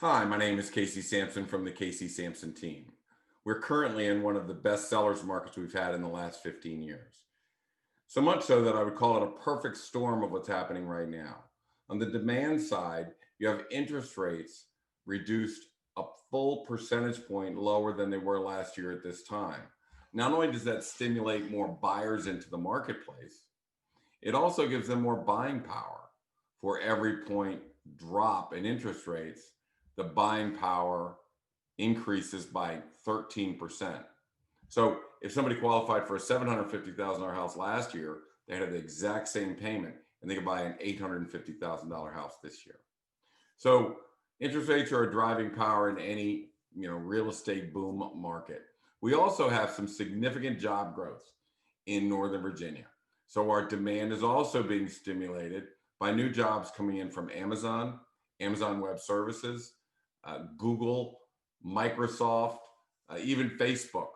Hi, my name is Casey Samson from the Casey Samson Team. We're currently in one of the best sellers markets we've had in the last 15 years. So much so that I would call it a perfect storm of what's happening right now. On the demand side, you have interest rates reduced a full percentage point lower than they were last year at this time. Not only does that stimulate more buyers into the marketplace, it also gives them more buying power. For every point drop in interest rates, the buying power increases by 13%. So if somebody qualified for a $750,000 house last year, they had the exact same payment and they could buy an $850,000 house this year. So interest rates are a driving power in any real estate boom market. We also have some significant job growth in Northern Virginia. So our demand is also being stimulated by new jobs coming in from Amazon, Amazon Web Services, Google, Microsoft, even Facebook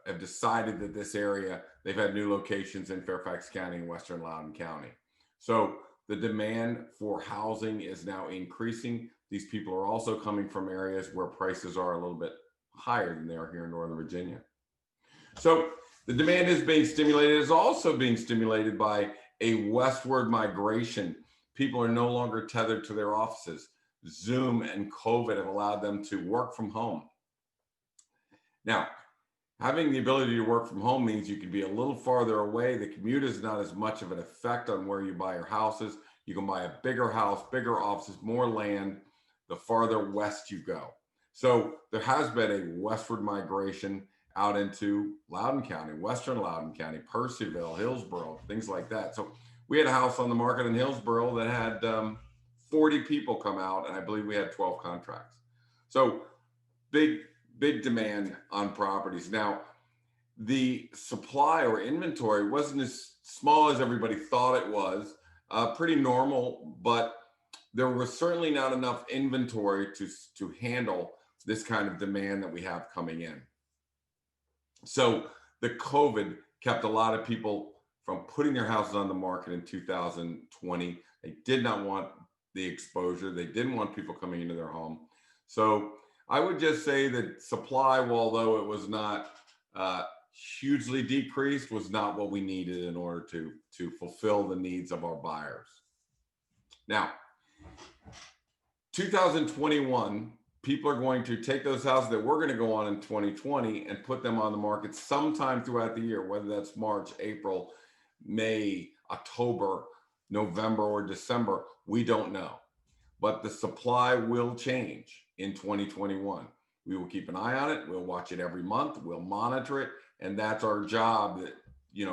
have decided that this area, they've had new locations in Fairfax County and Western Loudoun County. So the demand for housing is now increasing. These people are also coming from areas where prices are a little bit higher than they are here in Northern Virginia. So the demand is being stimulated. It's also being stimulated by a westward migration. People are no longer tethered to their offices. Zoom and COVID have allowed them to work from home. Now, having the ability to work from home means you can be a little farther away. The commute is not as much of an effect on where you buy your houses. You can buy a bigger house, bigger offices, more land, the farther west you go. So there has been a westward migration out into Loudoun County, Western Loudoun County, Percyville, Hillsborough, things like that. So we had a house on the market in Hillsborough that had 40 people come out, and I believe we had 12 contracts. So big demand on properties. Now, the supply or inventory wasn't as small as everybody thought it was, pretty normal, but there was certainly not enough inventory to handle this kind of demand that we have coming in. So the COVID kept a lot of people from putting their houses on the market in 2020. They did not want the exposure. They didn't want people coming into their home. So I would just say that supply, although it was not hugely decreased, was not what we needed in order to fulfill the needs of our buyers. Now, 2021, people are going to take those houses that we're going to go on in 2020 and put them on the market sometime throughout the year, whether that's March, April, May, October, November, or December, we don't know. But the supply will change in 2021. We will keep an eye on it. We'll watch it every month. We'll monitor it. And that's our job that,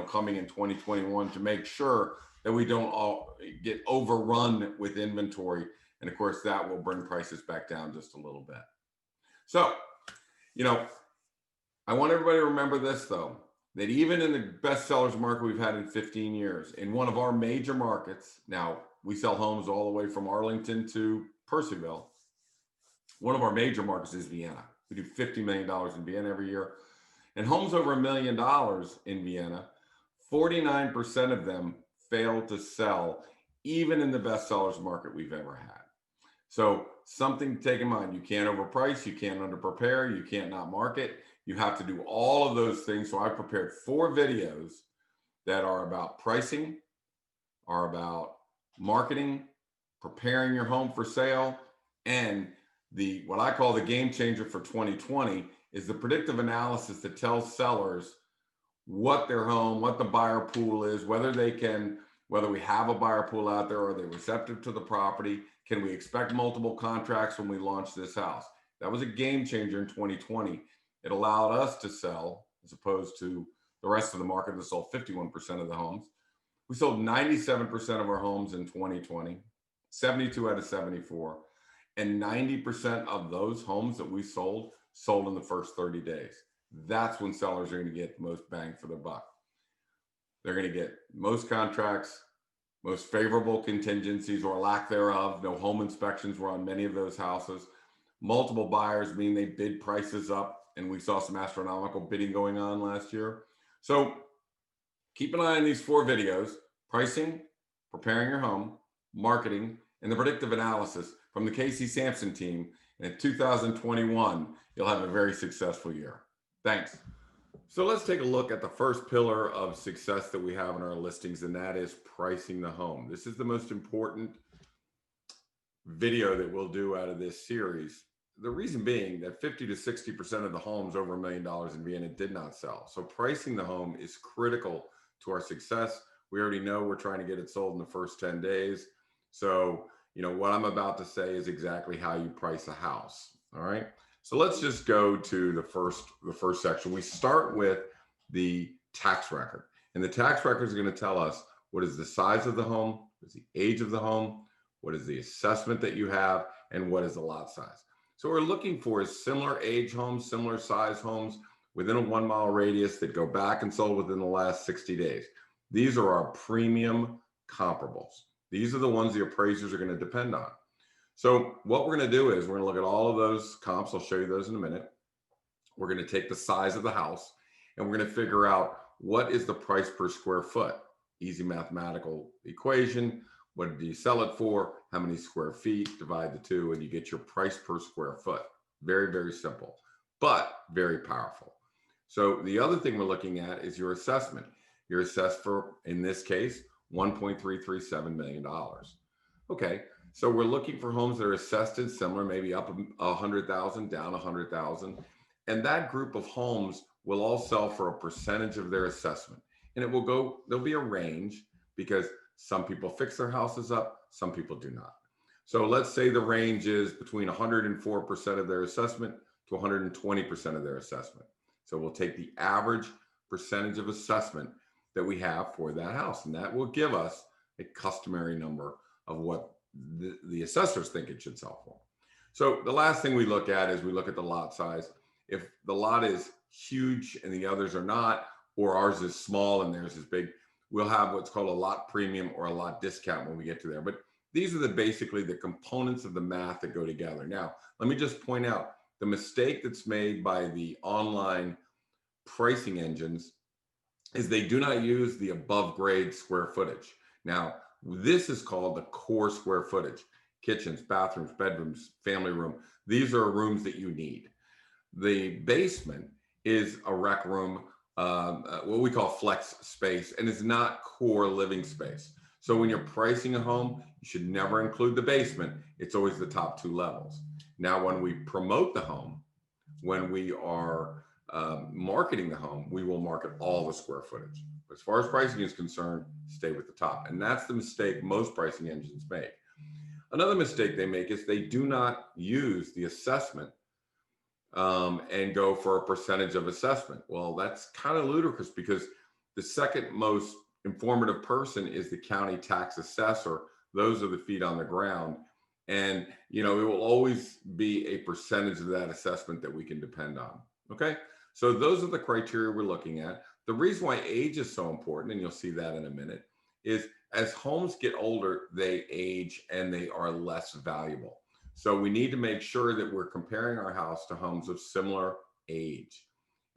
coming in 2021 to make sure that we don't all get overrun with inventory. And of course, that will bring prices back down just a little bit. So, I want everybody to remember this, though, that even in the best sellers market we've had in 15 years, in one of our major markets, now we sell homes all the way from Arlington to Percyville. One of our major markets is Vienna. We do $50 million in Vienna every year. And homes over $1 million in Vienna, 49% of them fail to sell, even in the best sellers market we've ever had. So something to take in mind. You can't overprice, you can't underprepare, you can't not market. You have to do all of those things. So I prepared 4 videos that are about pricing, are about marketing, preparing your home for sale, and what I call the game changer for 2020 is the predictive analysis that tells sellers what their home, what the buyer pool is, whether we have a buyer pool out there, are they receptive to the property? Can we expect multiple contracts when we launch this house? That was a game changer in 2020. It allowed us to sell, as opposed to the rest of the market that sold 51% of the homes. We sold 97% of our homes in 2020, 72 out of 74. And 90% of those homes that we sold in the first 30 days. That's when sellers are going to get the most bang for their buck. They're going to get most contracts, most favorable contingencies or lack thereof. No home inspections were on many of those houses. Multiple buyers mean they bid prices up, and we saw some astronomical bidding going on last year. So keep an eye on these 4 videos: pricing, preparing your home, marketing, and the predictive analysis from the Casey Samson team. And in 2021, you'll have a very successful year. Thanks. So let's take a look at the first pillar of success that we have in our listings, and that is pricing the home. This is the most important video that we'll do out of this series. The reason being that 50 to 60% of the homes over $1 million in Vienna did not sell. So pricing the home is critical to our success. We already know we're trying to get it sold in the first 10 days. So, what I'm about to say is exactly how you price a house. All right. So let's just go to the first section. We start with the tax record. And the tax record is going to tell us what is the size of the home, what is the age of the home, what is the assessment that you have, and what is the lot size. So what we're looking for is similar age homes, similar size homes within a 1 mile radius that go back and sold within the last 60 days. These are our premium comparables. These are the ones the appraisers are going to depend on. So what we're going to do is we're going to look at all of those comps. I'll show you those in a minute. We're going to take the size of the house and we're going to figure out what is the price per square foot. Easy mathematical equation. What do you sell it for? How many square feet? Divide the two and you get your price per square foot. Very, very simple, but very powerful. So the other thing we're looking at is your assessment. You're assessed for, in this case, $1.337 million. Okay, so we're looking for homes that are assessed and similar, maybe up 100,000, down 100,000. And that group of homes will all sell for a percentage of their assessment. And it will go, there'll be a range because some people fix their houses up, some people do not. So let's say the range is between 104% of their assessment to 120% of their assessment. So we'll take the average percentage of assessment that we have for that house, and that will give us a customary number of what the assessors think it should sell for. So the last thing we look at is we look at the lot size. If the lot is huge and the others are not, or ours is small and theirs is big, we'll have what's called a lot premium or a lot discount when we get to there. But these are basically the components of the math that go together. Now, let me just point out the mistake that's made by the online pricing engines is they do not use the above grade square footage. Now, this is called the core square footage: kitchens, bathrooms, bedrooms, family room. These are rooms that you need. The basement is a rec room, what we call flex space, and it's not core living space. So when you're pricing a home, you should never include the basement. It's always the top two levels. Now, when we promote the home, when we are marketing the home, we will market all the square footage. But as far as pricing is concerned, stay with the top. And that's the mistake most pricing engines make. Another mistake they make is they do not use the assessment and go for a percentage of assessment. Well, that's kind of ludicrous because the second most informative person is the county tax assessor. Those are the feet on the ground. And, it will always be a percentage of that assessment that we can depend on. Okay. So those are the criteria we're looking at. The reason why age is so important, and you'll see that in a minute, is as homes get older, they age and they are less valuable. So we need to make sure that we're comparing our house to homes of similar age.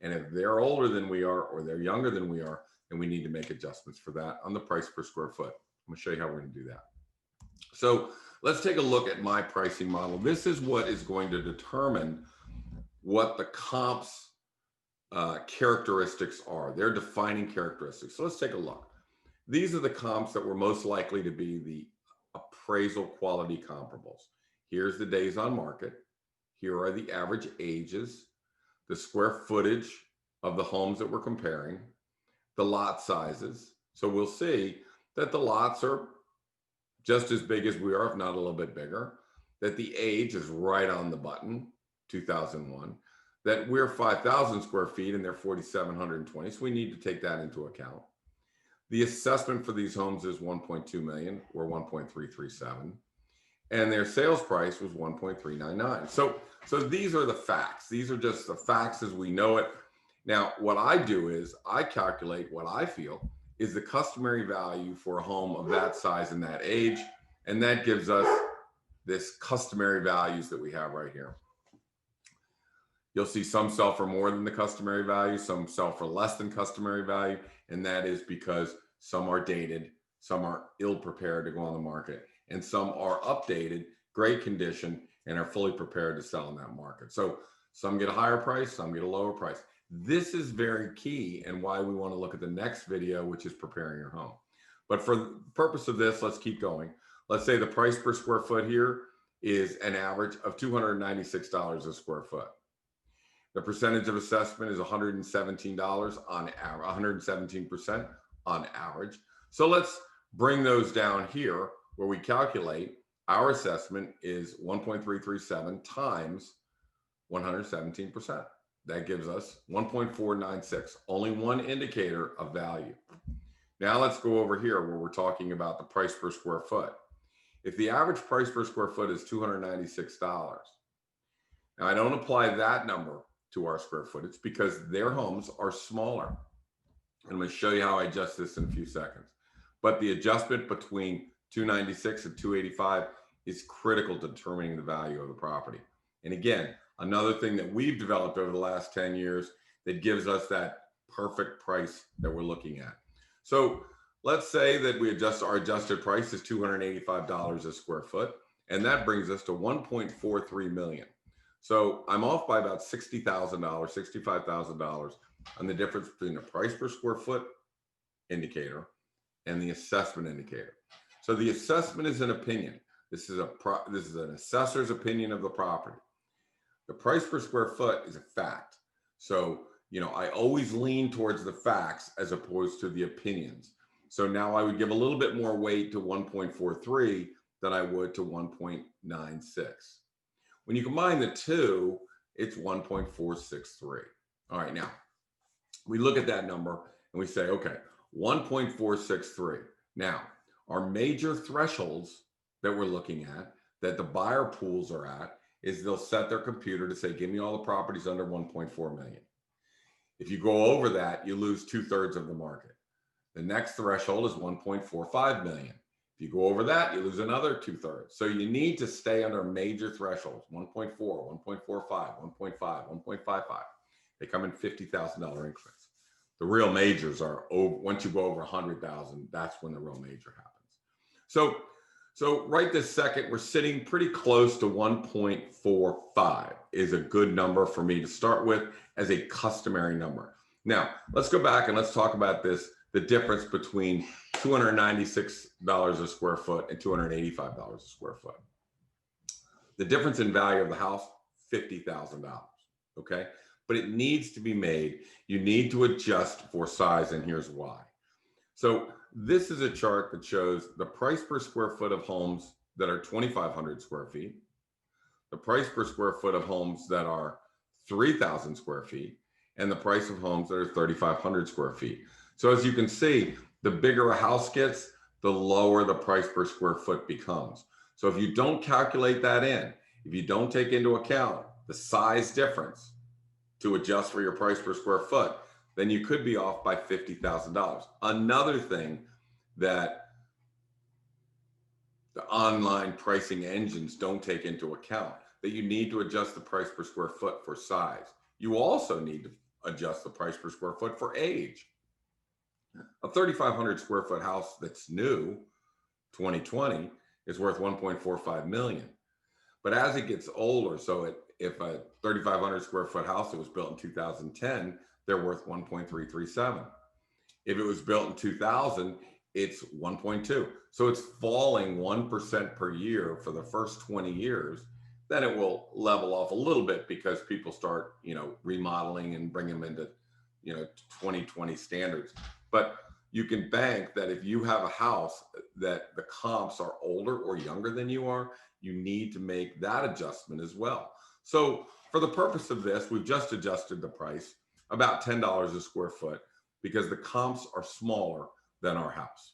And if they're older than we are, or they're younger than we are, then we need to make adjustments for that on the price per square foot. I'm gonna show you how we're gonna do that. So let's take a look at my pricing model. This is what is going to determine what the comps characteristics are. They're defining characteristics. So let's take a look. These are the comps that were most likely to be the appraisal quality comparables. Here's the days on market. Here are the average ages, the square footage of the homes that we're comparing, the lot sizes. So we'll see that the lots are just as big as we are, if not a little bit bigger, that the age is right on the button, 2001, that we're 5,000 square feet and they're 4,720. So we need to take that into account. The assessment for these homes is 1.2 million or 1.337. And their sales price was 1.399. So these are the facts. These are just the facts as we know it. Now, what I do is I calculate what I feel is the customary value for a home of that size and that age. And that gives us this customary values that we have right here. You'll see some sell for more than the customary value, some sell for less than customary value. And that is because some are dated, some are ill prepared to go on the market, and some are updated, great condition, and are fully prepared to sell in that market. So some get a higher price, some get a lower price. This is very key and why we want to look at the next video, which is preparing your home. But for the purpose of this, let's keep going. Let's say the price per square foot here is an average of $296 a square foot. The percentage of assessment is $117 on average, 117% on average. So let's bring those down here where we calculate our assessment is 1.337 times 117%. That gives us 1.496, only one indicator of value. Now let's go over here where we're talking about the price per square foot. If the average price per square foot is $296, now I don't apply that number to our square footage because their homes are smaller. I'm going to show you how I adjust this in a few seconds. But the adjustment between 296 and 285 is critical to determining the value of the property. And again, another thing that we've developed over the last 10 years that gives us that perfect price that we're looking at. So let's say that we adjust our adjusted price is $285 a square foot, and that brings us to 1.43 million. So I'm off by about $60,000, $65,000 on the difference between the price per square foot indicator and the assessment indicator. So the assessment is an opinion. This is an assessor's opinion of the property. The price per square foot is a fact. So, I always lean towards the facts as opposed to the opinions. So now I would give a little bit more weight to 1.43 than I would to 1.96. When you combine the two, it's 1.463. All right, now we look at that number and we say, okay, 1.463. Now, our major thresholds that we're looking at, that the buyer pools are at, is they'll set their computer to say, give me all the properties under 1.4 million. If you go over that, you lose 2/3 of the market. The next threshold is 1.45 million. If you go over that, you lose another 2/3. So you need to stay under major thresholds, 1.4, 1.45, 1.5, 1.55. They come in $50,000 increments. The real majors are over, once you go over 100,000, that's when the real major happens. So right this second, we're sitting pretty close to 1.45 is a good number for me to start with as a customary number. Now, let's go back and let's talk about the difference between $296 a square foot and $285 a square foot. The difference in value of the house, $50,000, okay? But it needs to be made. You need to adjust for size, and here's why. So this is a chart that shows the price per square foot of homes that are 2,500 square feet, the price per square foot of homes that are 3,000 square feet, and the price of homes that are 3,500 square feet. So as you can see, the bigger a house gets, the lower the price per square foot becomes. So if you don't calculate that in, if you don't take into account the size difference to adjust for your price per square foot, then you could be off by $50,000. Another thing that the online pricing engines don't take into account, that you need to adjust the price per square foot for size. You also need to adjust the price per square foot for age. A 3,500 square foot house that's new, 2020, is worth 1.45 million. But as it gets older, so if a 3,500 square foot house that was built in 2010, they're worth 1.337. If it was built in 2000, it's 1.2. So it's falling 1% per year for the first 20 years. Then it will level off a little bit because people start, remodeling and bring them into, 2020 standards. But you can bank that if you have a house that the comps are older or younger than you are, you need to make that adjustment as well. So for the purpose of this, we've just adjusted the price about $10 a square foot because the comps are smaller than our house.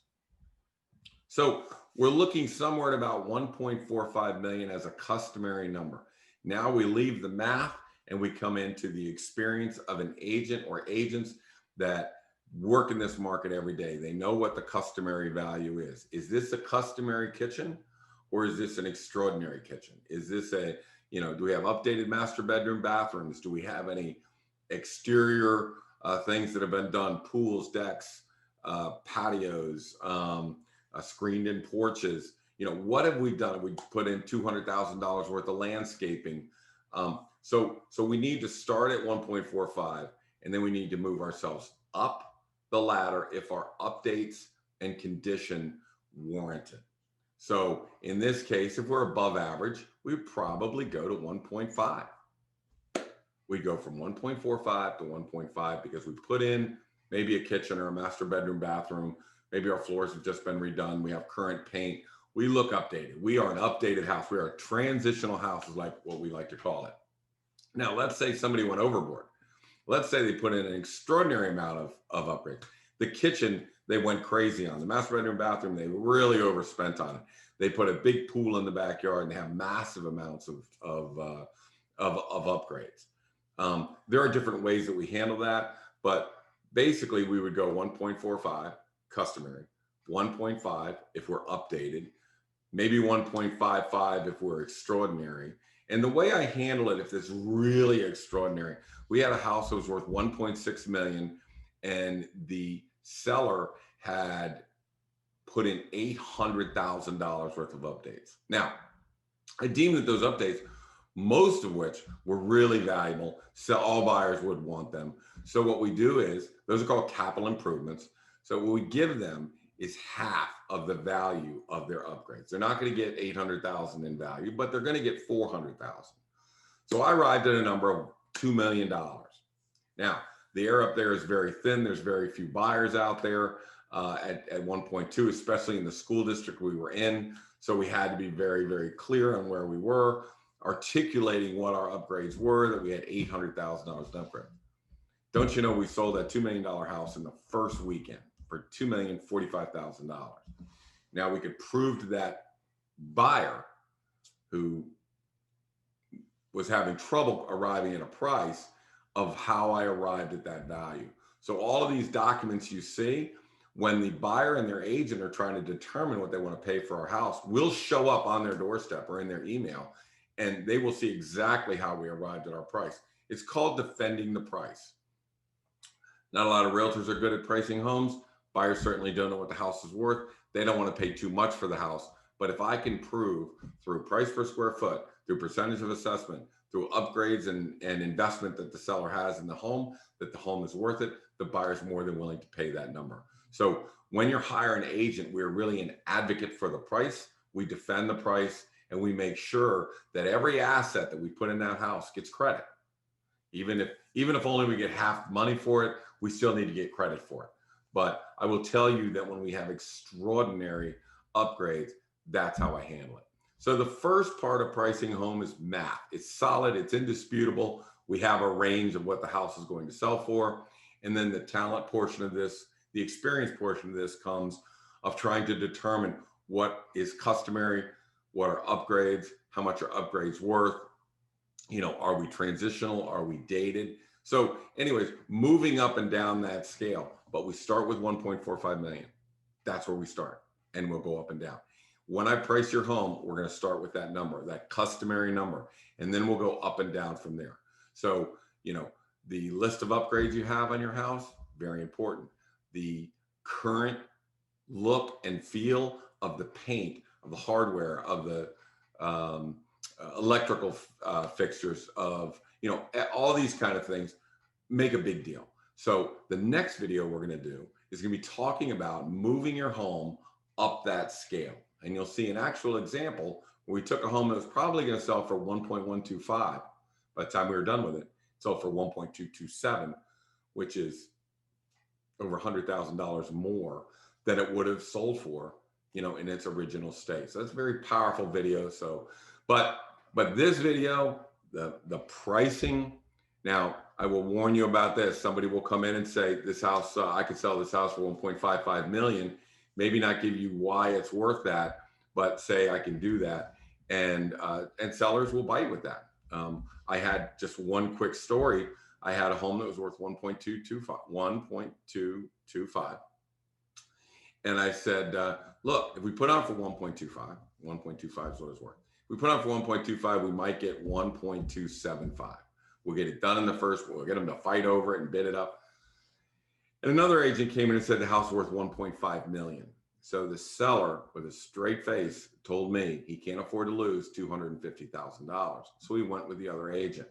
So we're looking somewhere at about 1.45 million as a customary number. Now we leave the math and we come into the experience of an agent or agents that work in this market every day. They know what the customary value is. Is this a customary kitchen or is this an extraordinary kitchen? Is this do we have updated master bedroom bathrooms? Do we have any exterior things that have been done, pools, decks, patios, screened in porches? what have we done? We put in $200,000 worth of landscaping. So we need to start at 1.45, and then we need to move ourselves up the ladder if our updates and condition warrant it. So in this case, if we're above average, we probably go to 1.5. We go from 1.45 to 1.5 because we put in maybe a kitchen or a master bedroom, bathroom. Maybe our floors have just been redone. We have current paint. We look updated. We are an updated house. We are a transitional house, is like what we like to call it. Now, let's say somebody went overboard. Let's say they put in an extraordinary amount of upgrades. The kitchen, they went crazy on. The master bedroom, bathroom, they really overspent on it. They put a big pool in the backyard and they have massive amounts of upgrades. There are different ways that we handle that, but basically we would go 1.45 customary, 1.5 if we're updated, maybe 1.55 if we're extraordinary. And the way I handle it, if it's really extraordinary, we had a house that was worth 1.6 million and the seller had put in $800,000 worth of updates. Now, I deem that those updates, most of which were really valuable, so all buyers would want them. So what we do is, those are called capital improvements. So what we give them is half of the value of their upgrades. They're not going to get 800,000 in value, but they're going to get 400,000. So I arrived at a number of $2 million. Now, the air up there is very thin. There's very few buyers out there at 1.2, especially in the school district we were in. So we had to be very, very clear on where we were, articulating what our upgrades were, that we had $800,000 in upgrade. Don't you know we sold that $2 million house in the first weekend for $2,045,000. Now we could prove to that buyer who was having trouble arriving at a price of how I arrived at that value. So all of these documents you see, when the buyer and their agent are trying to determine what they want to pay for our house, will show up on their doorstep or in their email, and they will see exactly how we arrived at our price. It's called defending the price. Not a lot of realtors are good at pricing homes. Buyers certainly don't know what the house is worth. They don't want to pay too much for the house. But if I can prove through price per square foot, through percentage of assessment, through upgrades and investment that the seller has in the home, that the home is worth it, the buyer's more than willing to pay that number. So when you're hiring an agent, we're really an advocate for the price. We defend the price and we make sure that every asset that we put in that house gets credit. Even if only we get half money for it, we still need to get credit for it. But I will tell you that when we have extraordinary upgrades, that's how I handle it. So the first part of pricing a home is math. It's solid, it's indisputable. We have a range of what the house is going to sell for. And then the talent portion of this, the experience portion of this comes of trying to determine what is customary, what are upgrades, how much are upgrades worth, are we transitional, are we dated? So anyways, moving up and down that scale, but we start with 1.45 million. That's where we start, and we'll go up and down. When I price your home, we're going to start with that number, that customary number, and then we'll go up and down from there. So, the list of upgrades you have on your house, very important. The current look and feel of the paint, of the hardware, of the electrical fixtures, of, all these kind of things make a big deal. So the next video we're going to do is going to be talking about moving your home up that scale. And you'll see an actual example where we took a home that was probably going to sell for 1.125. By the time we were done with it, it sold for 1.227, which is over $100,000 more than it would have sold for, in its original state. So that's a very powerful video. So, but this video, the pricing, now I will warn you about this. Somebody will come in and say, this house, I could sell this house for 1.55 million. Maybe not give you why it's worth that, but say I can do that. And sellers will bite with that. I had just one quick story. I had a home that was worth 1.225. And I said, look, if we put on for 1.25 is what it's worth. If we put on for 1.25, we might get 1.275. We'll get it done in the first, we'll get them to fight over it and bid it up. And another agent came in and said the house is worth 1.5 million. So the seller, with a straight face, told me he can't afford to lose $250,000. So we went with the other agent.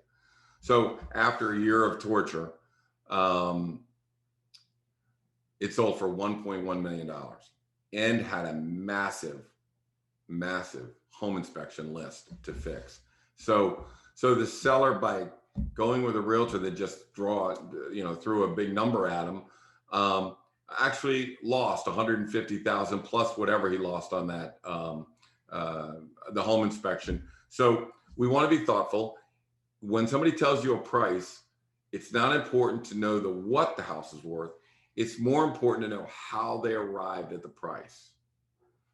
So after a year of torture, it sold for $1.1 million and had a massive home inspection list to fix. So the seller, by going with a realtor that just threw a big number at him, actually lost $150,000 plus whatever he lost on that, the home inspection. So we want to be thoughtful. When somebody tells you a price, it's not important to know what the house is worth. It's more important to know how they arrived at the price.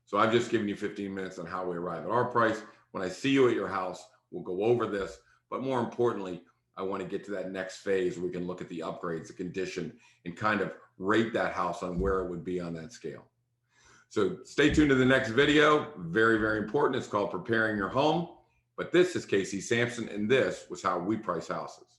So I've just given you 15 minutes on how we arrive at our price. When I see you at your house, we'll go over this. But more importantly, I want to get to that next phase where we can look at the upgrades, the condition, and kind of rate that house on where it would be on that scale. So stay tuned to the next video. Very, very important. It's called Preparing Your Home. But this is Casey Samson, and this was how we price houses.